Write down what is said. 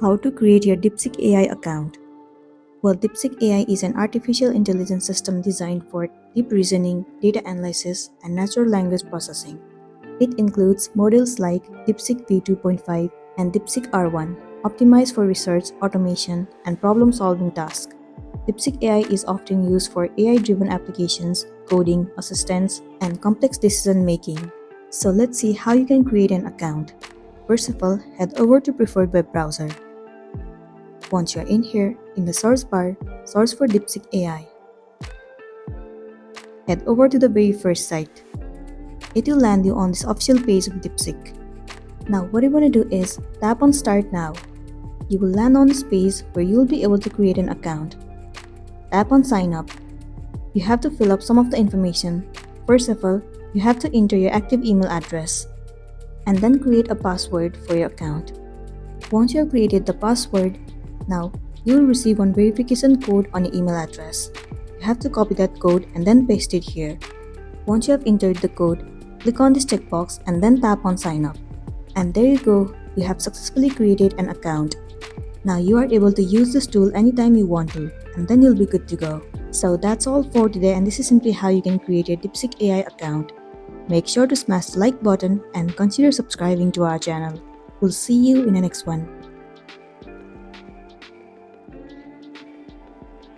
How to create your DeepSeek AI account. Well, DeepSeek AI is an artificial intelligence system designed for deep reasoning, data analysis, and natural language processing. It includes models like DeepSeek V2.5 and DeepSeek R1, optimized for research, automation, and problem-solving tasks. DeepSeek AI is often used for AI-driven applications, coding, assistance, and complex decision-making. So let's see how you can create an account. First of all, head over to preferred web browser. Once you're in here, in the source bar, search for DeepSeek AI. Head over to the very first site. It will land you on this official page of DeepSeek. Now what you want to do is tap on Start Now. You will land on this page where you will be able to create an account. Tap on Sign Up. You have to fill up some of the information. First of all, you have to enter your active email address and then create a password for your account. Once you have created the password, now you will receive one verification code on your email address. You have to copy that code and then paste it here. Once you have entered the code, click on this checkbox and then tap on Sign Up. And there you go, you have successfully created an account. Now you are able to use this tool anytime you want to, and then you'll be good to go. So that's all for today, and this is simply how you can create a DeepSeek AI account. Make sure to smash the like button and consider subscribing to our channel. We'll see you in the next one.